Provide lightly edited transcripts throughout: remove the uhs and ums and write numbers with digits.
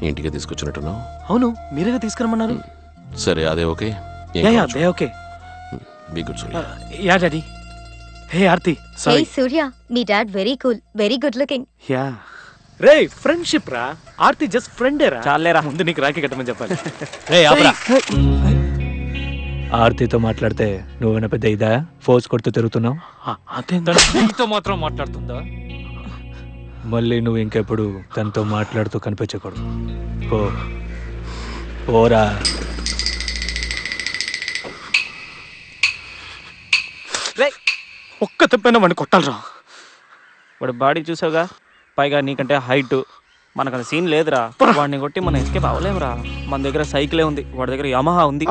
ఇంటికి తీసుకొచ్చినట్టున్నావు. అవును, మీరేగా తీసుకురమ్మన్నారు. సరే, అదే okay. Okay. Be good Surya. Yeah daddy. Hey Aarti, sorry. Hey Surya, మీ dad very cool, very good looking. Yeah రే, ఫ్రెండ్షిప్ రా. ఆర్తి జస్ట్ ఫ్రెండే రా. చాలేరా, ముందు నీకు రాఖీ కట్టమని చెప్పాలి. రే ఆపరా. ఆర్తితో మాట్లాడితే నువ్వేనా పెద్ద ఇదా ఫోర్స్ కొడుతూ తిరుగుతున్నావు? నీతో మాత్రం మాట్లాడుతుందా? మళ్ళీ నువ్వు ఇంకెప్పుడు తనతో మాట్లాడుతూ కనిపించకూడదు. పోరా. ఒక్క తప్పైనా వాడిని కొట్టాలరా. వాడు బాడీ చూసావుగా, పైగా నీకంటే హైట్. మనకు సీన్ లేదురా. వాడిని కొట్టి మనం ఎస్కేప్ అవ్వలేమురా. మన దగ్గర సైకిలే ఉంది, వాడి దగ్గర యమహా ఉంది.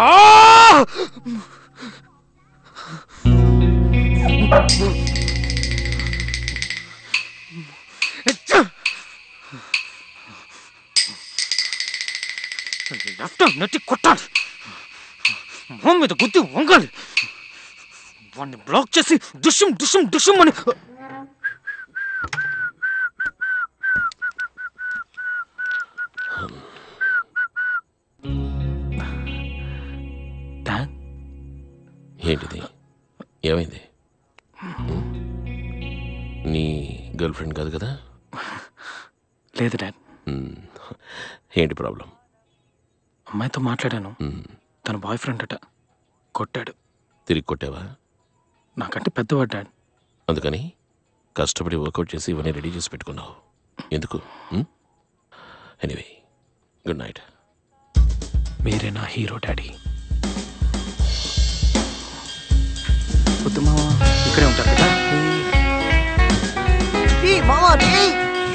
నెట్టి కొట్టాలి, మొహం మీద గుద్ది వంగాలి, వాడిని బ్లాక్ చేసి డుషుం డుషుం డుషుం అని. ఏంటిది? ఏమైంది? నీ గర్ల్ ఫ్రెండ్ కాదు కదా? లేదు డాడ్. ఏంటి ప్రాబ్లం? అమ్మాయితో మాట్లాడాను, తన బాయ్ ఫ్రెండ్ అట, కొట్టాడు. తిరిగి కొట్టావా? నాకంటే పెద్దవాడు డాడ్. అందుకని కష్టపడి వర్కౌట్ చేసి ఇవన్నీ రెడీ చేసి పెట్టుకున్నావు ఎందుకు? Anyway, good night. మీరే నా హీరో డాడీ. ఇక్కడే ఉంటారు కదా?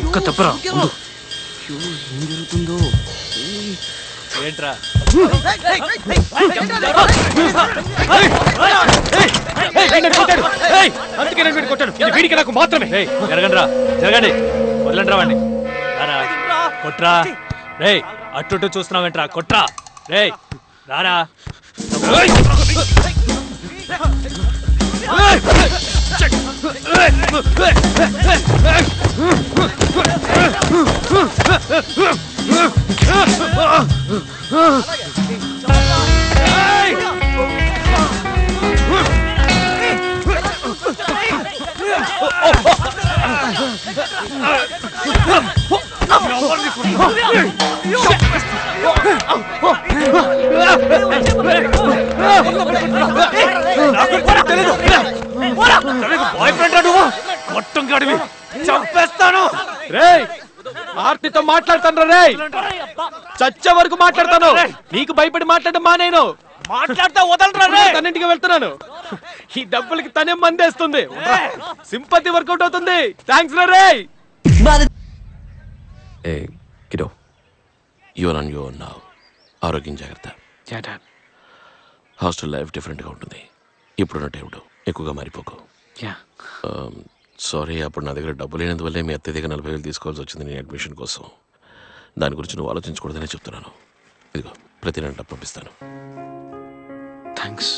ఇంకా తప్పరా. ఏం జరుగుతుందో ఏంట్రా? అందుకే నేను కొట్టాను. వీడికి నాకు మాత్రమే. జరగండి రా, జరగండి, వదలండి రా వాడిని. కొట్రా. రే, అట్టు చూస్తున్నావేంట్రా? కొట్రా. రే రారా. చంపేస్తాను రే. ఆర్తితో మాట్లాడతాను రే, చచ్చే వరకు మాట్లాడతాను. నీకు భయపడి మాట్లాడడం మానేను. మాట్లాడితే వదలరా రే. తన్నింటికి వెళ్తున్నాను. ఈ డబ్బులకి తనే మందేస్తుంది. సింపతి వర్కౌట్ అవుతుంది. Thanks ray. A kiddo, your on your now. ఆరోగ్యం జాగ్రత్త. హాస్టల్ లైఫ్ డిఫరెంట్గా ఉంటుంది. ఇప్పుడున్న టైంలో ఎక్కువగా మారిపోకు. సారీ, అప్పుడు నా దగ్గర డబ్బు లేనందువల్లే మీ అత్తయ్య దగ్గర 40,000 తీసుకోవాల్సి వచ్చింది నేను అడ్మిషన్ కోసం. దాని గురించి నువ్వు ఆలోచించకూడదనే చెప్తున్నాను. ఇదిగో, ప్రతి నెల డబ్బు పంపిస్తాను. థ్యాంక్స్.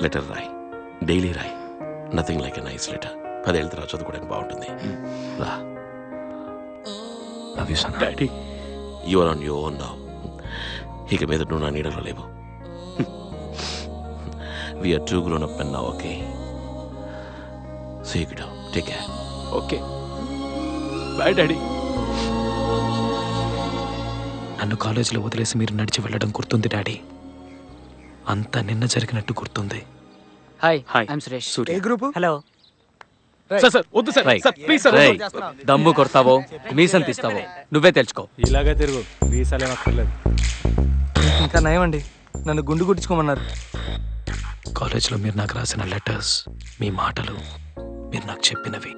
లెటర్ రాయి, డైలీ రాయి. Nothing like a nice letter. 10 ఏళ్ళ తర్వాత చదువుకోవడానికి బాగుంటుంది. రా. Love you son. Daddy, you are on your own now. ఇక మీద నువ్వు నా నీడలో లేవు. We are too grown up men now, okay? See you, kiddo. Take care. Okay bye daddy. నన్ను కాలేజీలో వదిలేసి మీరు నడిచి వెళ్ళడం గుర్తుంది డాడీ. అంతా నిన్న జరిగినట్టు గుర్తుంది. Hi, hi, I'm Suresh. A group? Hello. Sir వద్దు సార్, ప్లీజ్ సార్. దమ్ము కొడతావో మీసం తీస్తావో నువ్వే తెలుసుకో. ఇలాగే తిరుగు, వీసాలేం అక్కర్లేదు. ఇంకా నయమండి, నన్ను గుండు గుట్టించుకోమన్నారు. కాలేజీలో మీరు నాకు రాసిన లెటర్స్, మీ మాటలు, మీరు నాకు చెప్పినవి.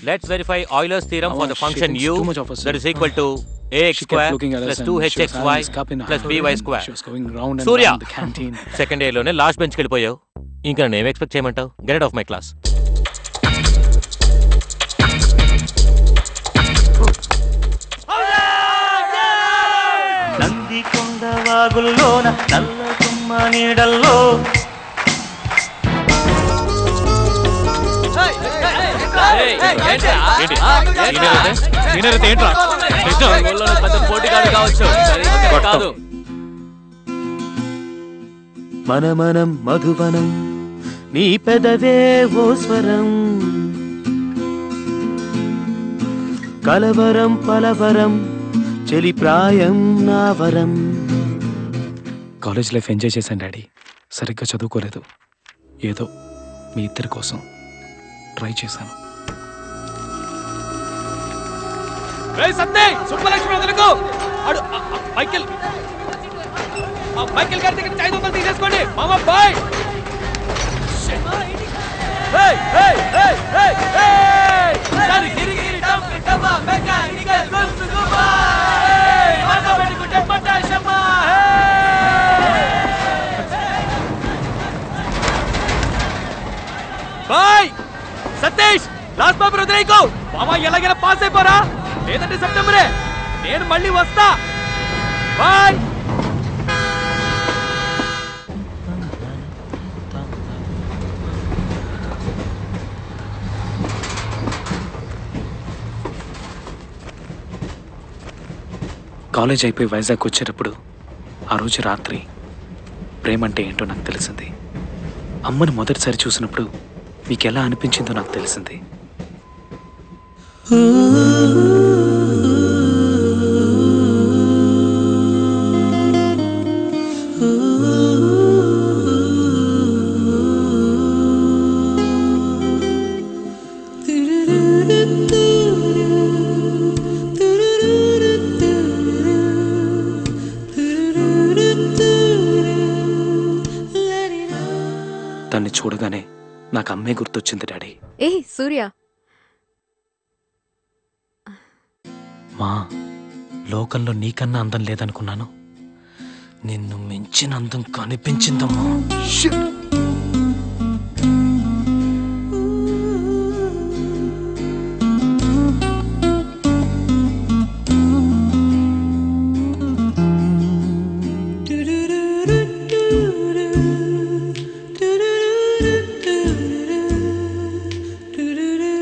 Let's verify Euler's theorem for the function u that is equal to ax square plus 2hxy plus by square. Surya, second year లోనే లాస్ట్ బెంచ్కి వెళ్ళిపోయావు. ఇంకా నన్ను ఏం ఎక్స్పెక్ట్ చేయమంటావు? Get out of my class. Nandikonda వాగుల్లోన నల్ల తుమ్మ నీడల్లో కాదు మనమనం మధువనం నీ పెదవే ఓ స్వరం కలవరం పలవరం చెలి ప్రాయం నా వరం. కాలేజ్ లైఫ్ ఎంజాయ్ చేశాను డాడీ. సరిగ్గా చదువుకోలేదు. ఏదో మీ ఇద్దరి కోసం ట్రై చేశాను. సుబ్బలక్ష్మి వదలకు మైకేల్ గారి దగ్గర 500 తీసేసుకోండి మామ bye. Bye Satish last paper వదిలేయకు మామ. ఎలాగైనా పాస్ అయిపోరా, లేదంటే సెప్టెంబరే. నేను మళ్ళీ వస్తా. బాయ్. కాలేజ్ అయిపోయి వైజాగ్ వచ్చేటప్పుడు ఆ రోజు రాత్రి ప్రేమ అంటే ఏంటో నాకు తెలిసింది. అమ్మని మొదటిసారి చూసినప్పుడు మీకు ఎలా అనిపించిందో నాకు తెలిసింది. దాన్ని చూడగానే నాకు అమ్మే గుర్తొచ్చింది డాడీ. ఏ సూర్య, మా లోకంలో నీకన్నా అందం లేదనుకున్నాను. నిన్ను మించిన అందం కనిపించిందమ్మా.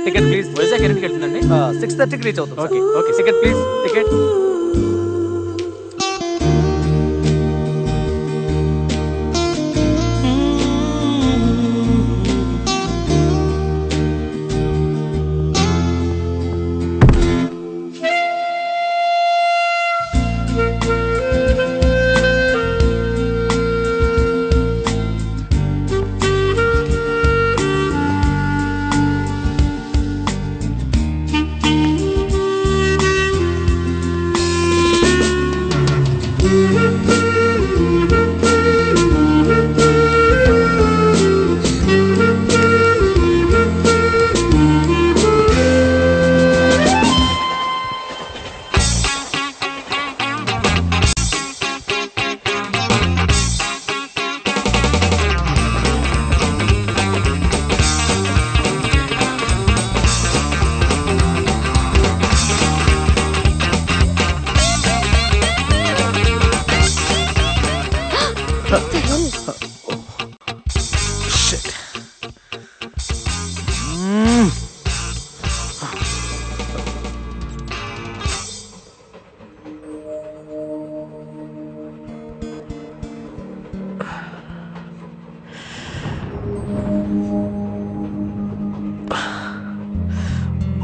Ticket please. వైజాగ్ ఎన్నింటికి వెళ్తుందండి? 6:30కి రీచ్ అవుతుంది. Okay okay. Ticket please. Ticket.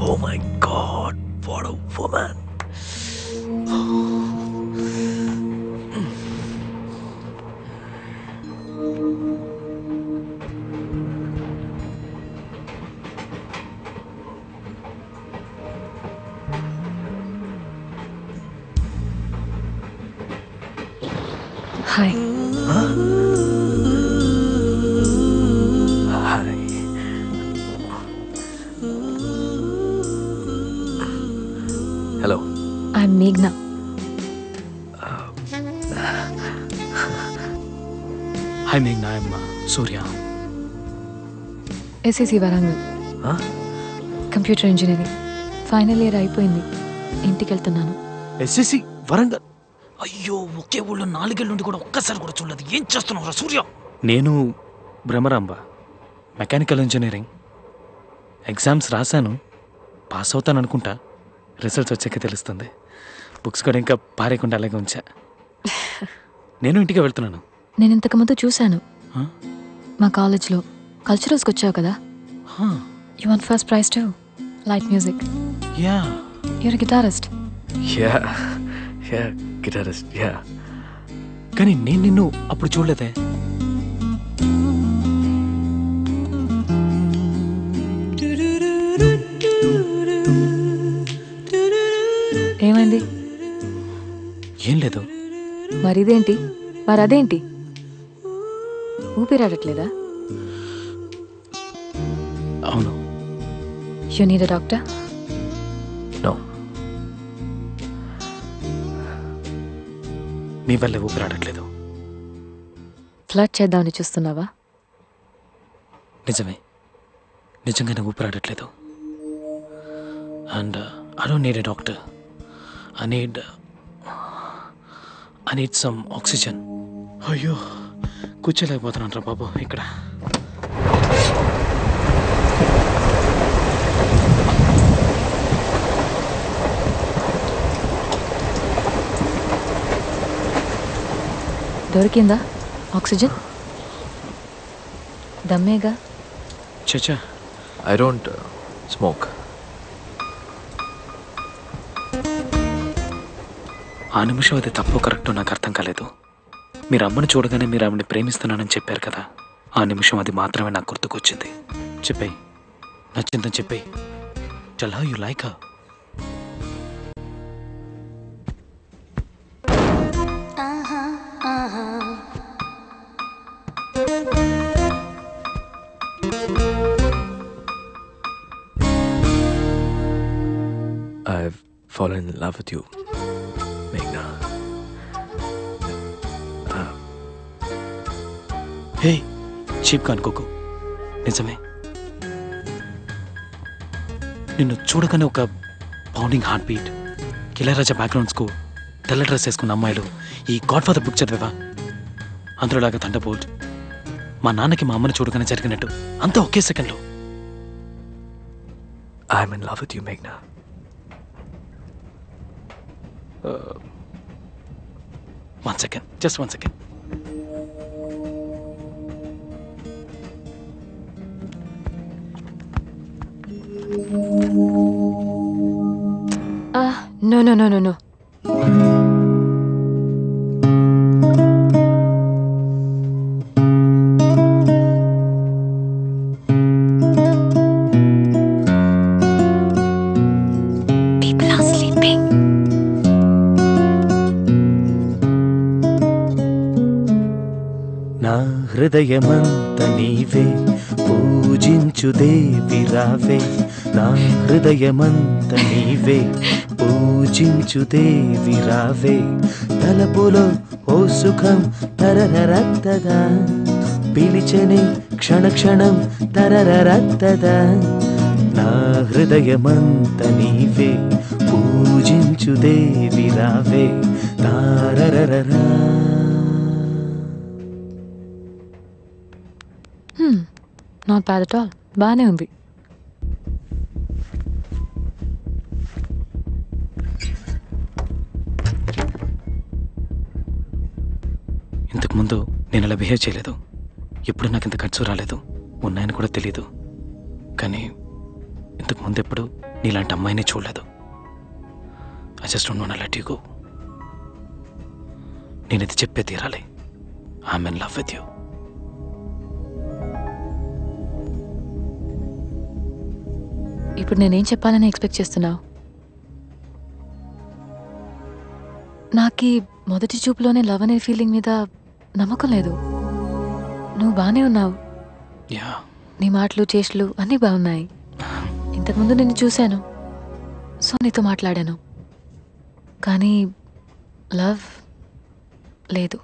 Oh my God, what a woman. Hi. Hello. I'm Meghna. Hi Meghna, I'm Surya. SCC Warangal. Computer engineering final year అయిపోయింది. ఇంటికి వెళ్తున్నాను. SCC వరంగల్. అయ్యో, ఒకే ఊళ్ళో 4 ఏళ్ళ నుండి కూడా ఒక్కసారి కూడా చూడలేదు. ఏం చేస్తున్నావు సూర్య? నేను భ్రమరాంబ, మెకానికల్ ఇంజనీరింగ్. ఎగ్జామ్స్ రాశాను, పాస్ అవుతాను అనుకుంటా. రిజల్ట్స్ వచ్చాక తెలుస్తుంది. బుక్స్ కూడా ఇంకా పారేయకుండా అలాగే ఉంచా. నేను ఇంటికి వెళ్తున్నాను. నేను ఇంతకుముందు చూశాను మా కాలేజ్లో కల్చరల్స్కి వచ్చావు కదా. You want first prize to light music. Yeah your guitarist. Yeah yeah guitarist yeah. కానీ నేను నిన్ను అప్పుడు చూడలేదే. ఏమైంది? ఏం లేదు. మరిదేంటి? మరదేంటి? ఊపిరాడట్లేదా? అవును. You need a doctor? No. నీ వల్లే ఊపిరాడట్లేదు. ఫ్లడ్ చేద్దామని చూస్తున్నావా? నిజమే, నిజంగానే ఊపిరాడట్లేదు. And I don't need a doctor. I need some oxygen. అయ్యో, కూర్చోలేకపోతున్నాను రా బాబు ఇక్కడ. దొరికిందా ఆక్సిజన్? దమ్మేగా. చచ్చా, ఐ డోంట్ స్మోక్. ఆ నిమిషం అది తప్పు కరెక్టో నాకు అర్థం కాలేదు. మీరు అమ్మని చూడగానే మీరు ఆమెను ప్రేమిస్తున్నానని చెప్పారు కదా, ఆ నిమిషం అది మాత్రమే నాకు గుర్తుకొచ్చింది. చెప్పేయి, నచ్చిందని చెప్పేయి. Tell how you like her. I've fallen in love with you, Meghna. హే, చీప్గా అనుకోకు, నిజమే. నిన్ను చూడగానే ఒక pounding heartbeat. Ilaiyaraaja background score, తెల్ల డ్రెస్ వేసుకున్న అమ్మాయిలు. ఈ గాడ్ ఫాదర్ బుక్ చదివావా? అందులోలాగా థండర్బోల్ట్. మా నాన్నకి మా అమ్మని చూడగానే జరిగినట్టు అంతా ఒకే సెకండ్లో. I'm in love with you, Meghna. One second, just 1 second. No. People are sleeping. నా హృదయమంత నీవే, పూజించు దేవి రావే. నా హృదయమంత నీవే, పూజించు దేవి రావే. తలపులో ఓ సుఖం తరరరత్తదా, పిలిచని క్షణ క్షణం తరరరత్తదా. నా హృదయమంత నీవే, పూజించు దేవి రావే. తారరరరా. Not bad at all. బాగానే ఉంది. ఇంతకుముందు నేను అలా బిహేవ్ చేయలేదు. ఎప్పుడు నాకు ఇంత ఖర్చు రాలేదు, ఉన్నాయని కూడా తెలీదు. కానీ ఇంతకుముందు ఎప్పుడు నీలాంటి అమ్మాయిని చూడలేదు. I just don't want to let you go. నేను ఇది చెప్పే తీరాలి. I'm in love with you. ఇప్పుడు నేనేం చెప్పాలని ఎక్స్పెక్ట్ చేస్తున్నావు? నాకు మొదటి చూపులోనే లవ్ అనే ఫీలింగ్ మీద నమ్మకం లేదు. నువ్వు బాగానే ఉన్నావు. నీ మాటలు చేష్టలు అన్నీ బాగున్నాయి. ఇంతకుముందు నిన్ను చూశాను, సో నీతో మాట్లాడాను. కానీ లవ్ లేదు.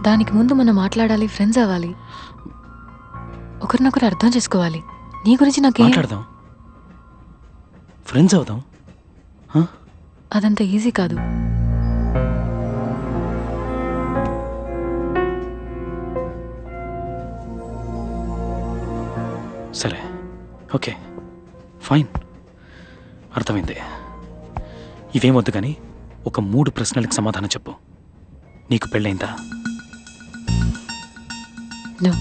దానికి ముందు మనం మాట్లాడాలి, ఫ్రెండ్స్ అవ్వాలి, ఒకరినొకరు అర్థం చేసుకోవాలి. నీ గురించి నాకేం మాట్లాడదాం, ఫ్రెండ్స్ అవుదాం. అదంత ఈజీ కాదు. సరే, ఓకే, ఫైన్, అర్థమైంది. ఇవేం వద్దు కానీ ఒక 3 ప్రశ్నలకు సమాధానం చెప్పు. నీకు పెళ్ళైందా? No.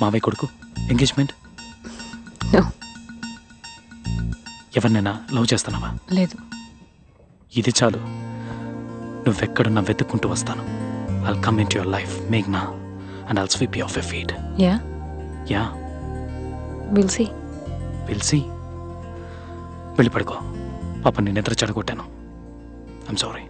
మావయ్య కొడుకు ఎంగేజ్మెంట్? No. ఎవరినైనా లవ్ చేస్తున్నావా? లేదు. ఇది చాలు. నువ్వెక్కడున్నా వెతుక్కుంటూ వస్తాను. I'll come into your life, Meghna, and I'll sweep you off your feet. Yeah? Yeah, We'll see. we'll see. వెళ్ళి పడుకో. పాప నేను నిద్ర చెడగొట్టాను. I'm sorry.